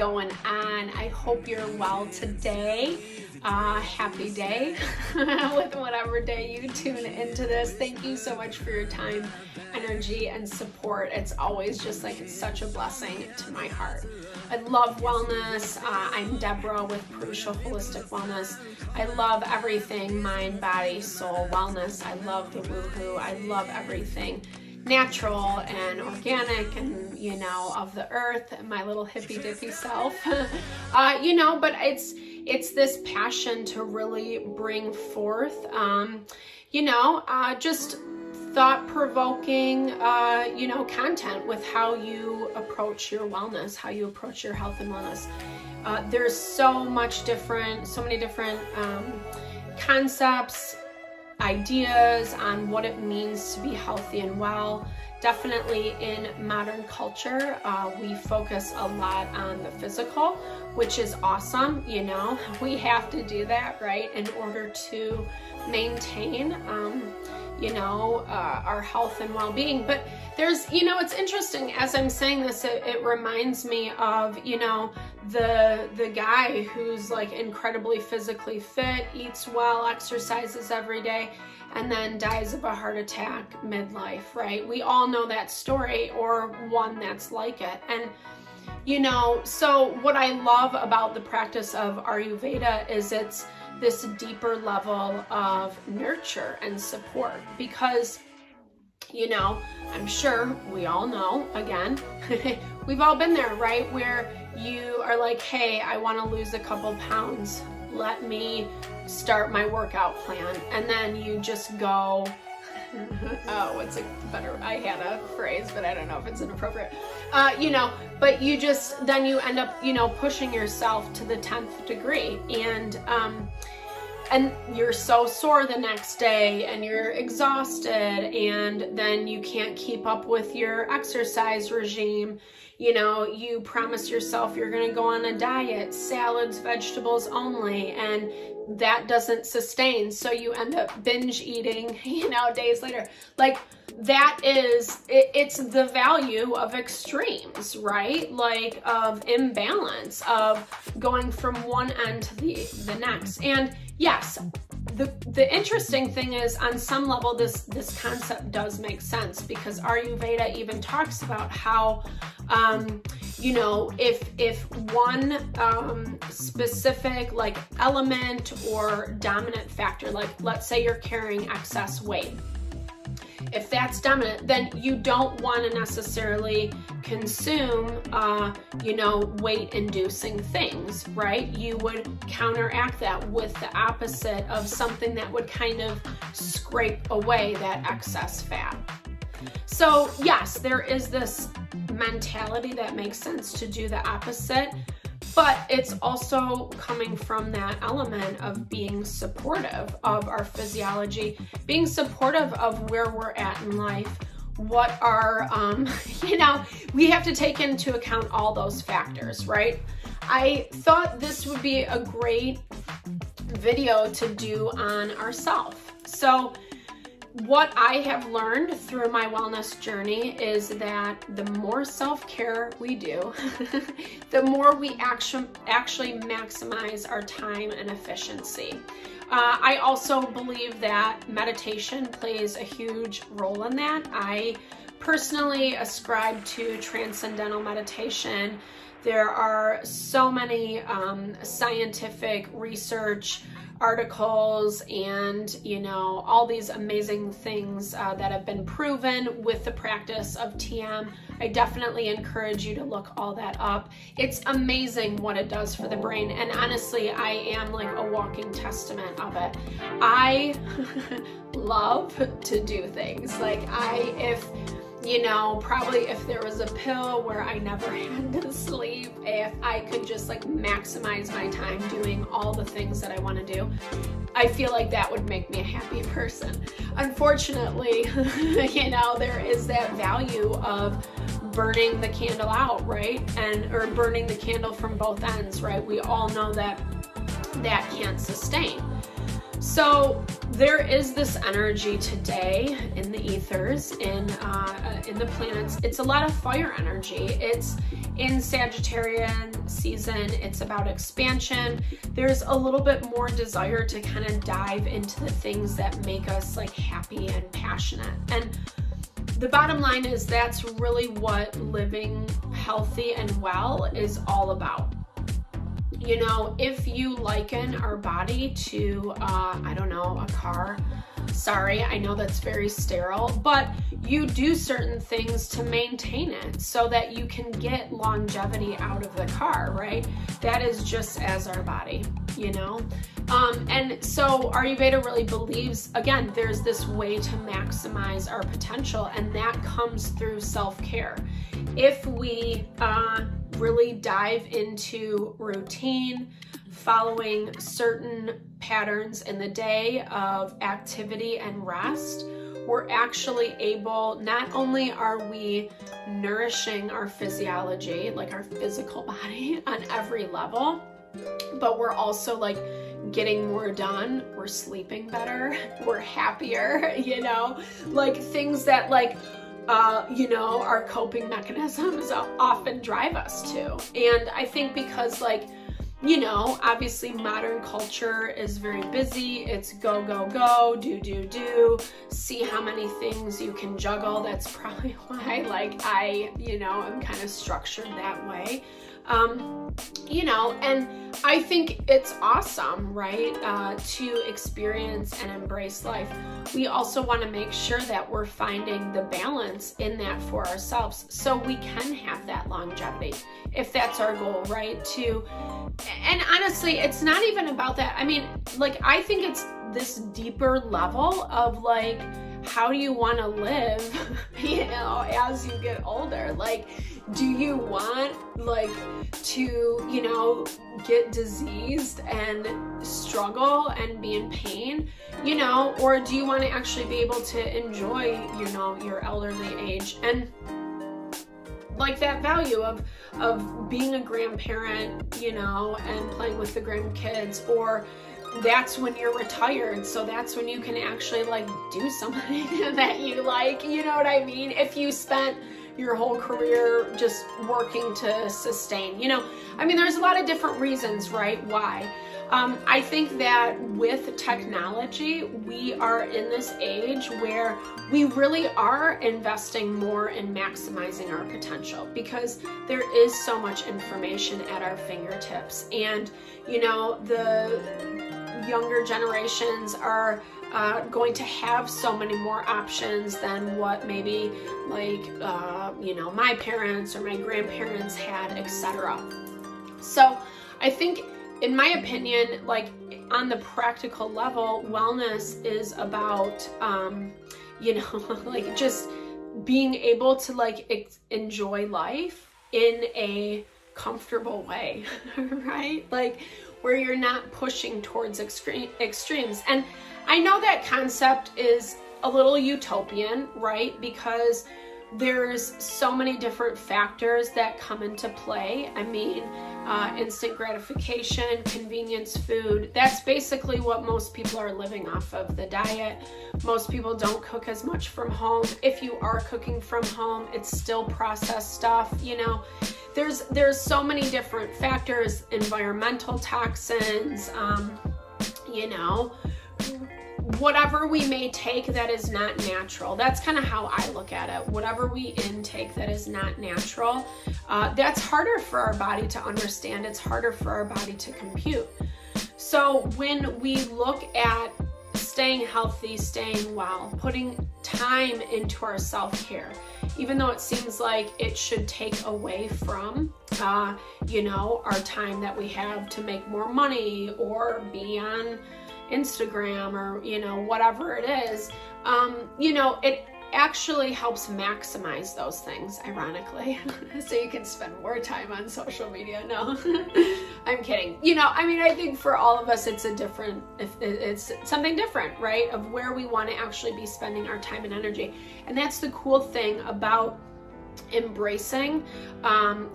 going on? I hope you're well today. Happy day with whatever day you tune into this. Thank you so much for your time, energy, and support. It's always just like, it's such a blessing to my heart. I love wellness. I'm Deborah with Purusha Holistic Wellness. I love everything mind, body, soul wellness. I love the woohoo. I love everything natural and organic and, you know, of the earth, my little hippy dippy self. You know, but it's this passion to really bring forth, you know, just thought-provoking, you know, content with how you approach your wellness, how you approach your health and wellness. There's so many different concepts, ideas on what it means to be healthy and well. Definitely in modern culture, we focus a lot on the physical, which is awesome. You know, we have to do that, right, in order to maintain, you know, our health and well-being. But there's, you know, it's interesting as I'm saying this, it reminds me of, you know, the guy who's like incredibly physically fit, eats well, exercises every day, and then dies of a heart attack midlife, right? We all know that story, or one that's like it. And, you know, so what I love about the practice of Ayurveda is it's this deeper level of nurture and support, because, you know, I'm sure we all know, again, we've all been there, right? Where you are like, hey, I want to lose a couple pounds. Let me start my workout plan. And then you just go, oh, what's a better, I had a phrase, but I don't know if it's inappropriate. You know, but you just, then you end up, you know, pushing yourself to the 10th degree. And you're so sore the next day and you're exhausted, and then you can't keep up with your exercise regime. You know, you promise yourself you're going to go on a diet, salads, vegetables only, and that doesn't sustain. So you end up binge eating, you know, days later. Like, that is, it's the value of extremes, right? Like, of imbalance, of going from one end to the next. And yes, the interesting thing is, on some level, this concept does make sense, because Ayurveda even talks about how, you know, if one specific like element or dominant factor, like let's say you're carrying excess weight, if that's dominant, then you don't want to necessarily consume, you know, weight-inducing things, right? You would counteract that with the opposite of something that would kind of scrape away that excess fat. So yes, there is this mentality that makes sense to do the opposite, but it's also coming from that element of being supportive of our physiology, being supportive of where we're at in life, what are, you know, we have to take into account all those factors, right? I thought this would be a great video to do on ourselves. So what I have learned through my wellness journey is that the more self-care we do, the more we actually maximize our time and efficiency. I also believe that meditation plays a huge role in that. I personally ascribe to transcendental meditation. There are so many scientific research articles and, you know, all these amazing things that have been proven with the practice of TM. I definitely encourage you to look all that up. It's amazing what it does for the brain, and honestly, I am like a walking testament of it. I love to do things like you know, probably if there was a pill where I never had to sleep, if I could just like maximize my time doing all the things that I want to do, I feel like that would make me a happy person. Unfortunately, you know, there is that value of burning the candle out, right? Or burning the candle from both ends, right? We all know that that can't sustain. So there is this energy today in the ethers, in the planets. It's a lot of fire energy. It's in Sagittarian season. It's about expansion. There's a little bit more desire to kind of dive into the things that make us like happy and passionate. And the bottom line is that's really what living healthy and well is all about. You know, if you liken our body to, I don't know, a car, sorry, I know that's very sterile, but you do certain things to maintain it so that you can get longevity out of the car, right? That is just as our body, you know? And so Ayurveda really believes, again, there's this way to maximize our potential, and that comes through self-care. If we really dive into routine, following certain patterns in the day of activity and rest, we're actually able, not only are we nourishing our physiology, like our physical body on every level, but we're also like getting more done, we're sleeping better, we're happier, you know, like things that like, you know, our coping mechanisms often drive us to. And I think because like, you know, obviously modern culture is very busy. It's go, go, go, do, see how many things you can juggle. That's probably why like I, you know, I'm kind of structured that way. You know, and I think it's awesome, right, to experience and embrace life. We also want to make sure that we're finding the balance in that for ourselves so we can have that longevity, if that's our goal, right? And honestly, it's not even about that. I mean, like, I think it's this deeper level of like, how do you want to live, you know, as you get older? Like, do you want like to, you know, get diseased and struggle and be in pain, you know, or do you want to actually be able to enjoy, you know, your elderly age and like that value of being a grandparent, you know, and playing with the grandkids, or that's when you're retired, so that's when you can actually like do something that you like, you know what I mean? If you spent your whole career just working to sustain, you know, I mean, there's a lot of different reasons, right, why. I think that with technology, we are in this age where we really are investing more in maximizing our potential because there is so much information at our fingertips. And, you know, the younger generations are going to have so many more options than what maybe like, you know, my parents or my grandparents had, etc. So I think, in my opinion, like on the practical level, wellness is about, you know, like just being able to like enjoy life in a comfortable way, right? Like where you're not pushing towards extremes. And I know that concept is a little utopian, right? Because there's so many different factors that come into play. I mean, instant gratification, convenience food, that's basically what most people are living off of, the diet. Most people don't cook as much from home. If you are cooking from home, it's still processed stuff, you know. There's so many different factors, environmental toxins, you know, whatever we may take that is not natural. That's kind of how I look at it. Whatever we intake that is not natural, that's harder for our body to understand. It's harder for our body to compute. So when we look at staying healthy, staying well, putting time into our self-care, even though it seems like it should take away from, you know, our time that we have to make more money or be on Instagram or, you know, whatever it is, you know, it actually helps maximize those things, ironically. So you can spend more time on social media. No, I'm kidding. You know, I mean, I think for all of us, it's it's something different, right? Of where we want to actually be spending our time and energy. And that's the cool thing about embracing,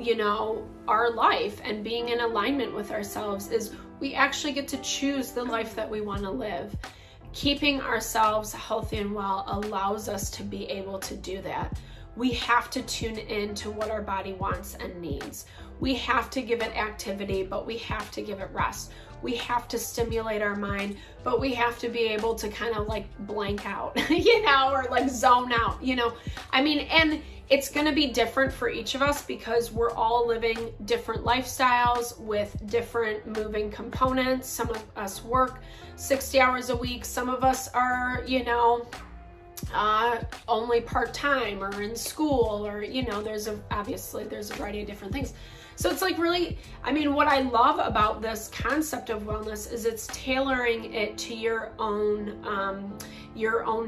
you know, our life and being in alignment with ourselves, is We actually get to choose the life that we want to live. Keeping ourselves healthy and well allows us to be able to do that. We have to tune in to what our body wants and needs. We have to give it activity, but we have to give it rest. We have to stimulate our mind, but we have to be able to kind of like blank out, you know, or like zone out, you know. I mean, and it's going to be different for each of us because we're all living different lifestyles with different moving components. Some of us work 60 hours a week. Some of us are, you know, only part-time or in school, or, you know, obviously there's a variety of different things. So it's like really, I mean, what I love about this concept of wellness is it's tailoring it to your own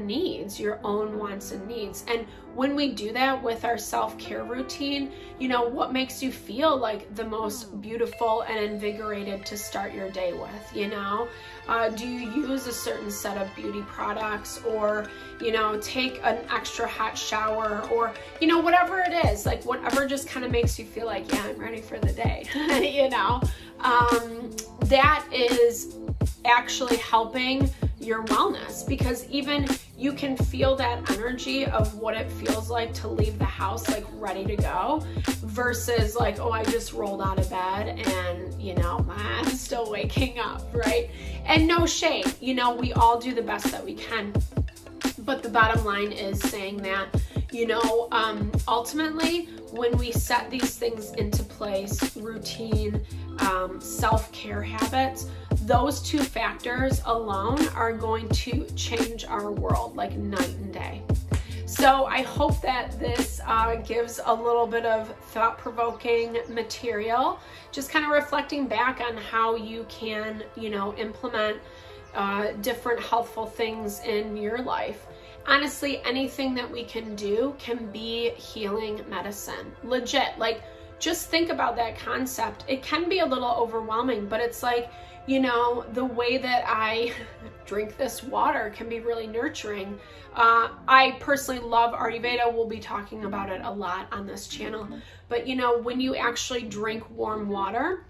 needs, your own wants and needs. And when we do that with our self-care routine, you know, what makes you feel like the most beautiful and invigorated to start your day with, you know? Do you use a certain set of beauty products, or, you know, take an extra hot shower, or, you know, whatever it is, like whatever just kind of makes you feel like, yeah, I'm ready for the day, you know? That is actually helping your wellness, because even you can feel that energy of what it feels like to leave the house like ready to go versus like, oh, I just rolled out of bed and, you know, I'm still waking up, right? And no shame, you know, we all do the best that we can. But the bottom line is saying that, you know, ultimately, when we set these things into place, routine, self-care habits, those two factors alone are going to change our world like night and day. So I hope that this gives a little bit of thought-provoking material, just kind of reflecting back on how you can, you know, implement different healthful things in your life. Honestly, anything that we can do can be healing medicine. Legit, like, just think about that concept. It can be a little overwhelming, but it's like, you know, the way that I drink this water can be really nurturing. I personally love Ayurveda. We'll be talking about it a lot on this channel. But, you know, when you actually drink warm water,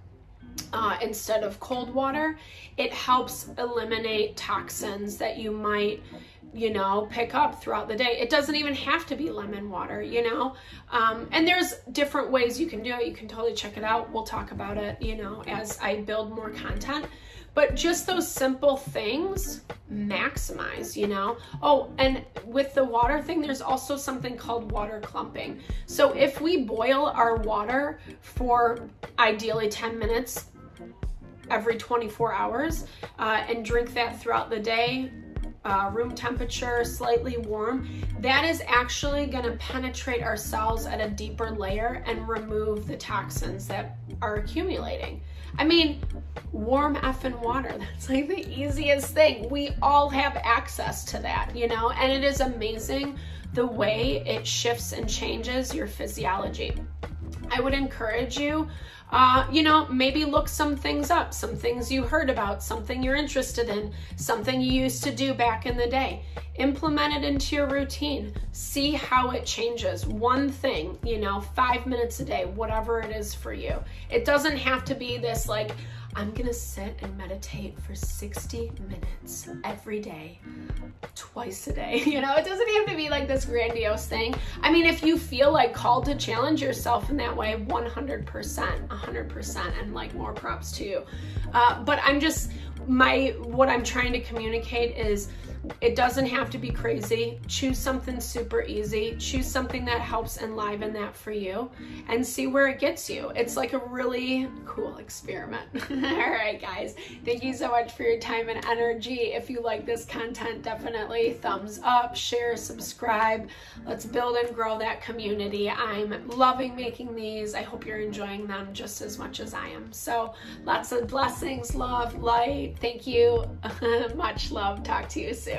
instead of cold water, it helps eliminate toxins that you might, you know, pick up throughout the day. It doesn't even have to be lemon water, you know, and there's different ways you can do it. You can totally check it out. We'll talk about it, you know, as I build more content. But just those simple things maximize, you know. Oh, and with the water thing, there's also something called water clumping. So if we boil our water for ideally 10 minutes every 24 hours and drink that throughout the day, room temperature, slightly warm, that is actually going to penetrate our cells at a deeper layer and remove the toxins that are accumulating. I mean, warm effing water, that's like the easiest thing. We all have access to that, you know, and it is amazing the way it shifts and changes your physiology. I would encourage you, you know, maybe look some things up, some things you heard about, something you're interested in, something you used to do back in the day. Implement it into your routine. See how it changes. One thing, you know, 5 minutes a day, whatever it is for you. It doesn't have to be this like, I'm gonna sit and meditate for 60 minutes every day, twice a day. You know, it doesn't have to be like this grandiose thing. I mean, if you feel like called to challenge yourself in that way, 100%, and like more props to you. But I'm just, what I'm trying to communicate is it doesn't have to be crazy. Choose something super easy. Choose something that helps enliven that for you and see where it gets you. It's like a really cool experiment. All right, guys. Thank you so much for your time and energy. If you like this content, definitely thumbs up, share, subscribe. Let's build and grow that community. I'm loving making these. I hope you're enjoying them just as much as I am. So lots of blessings, love, light. Thank you. Much love. Talk to you soon.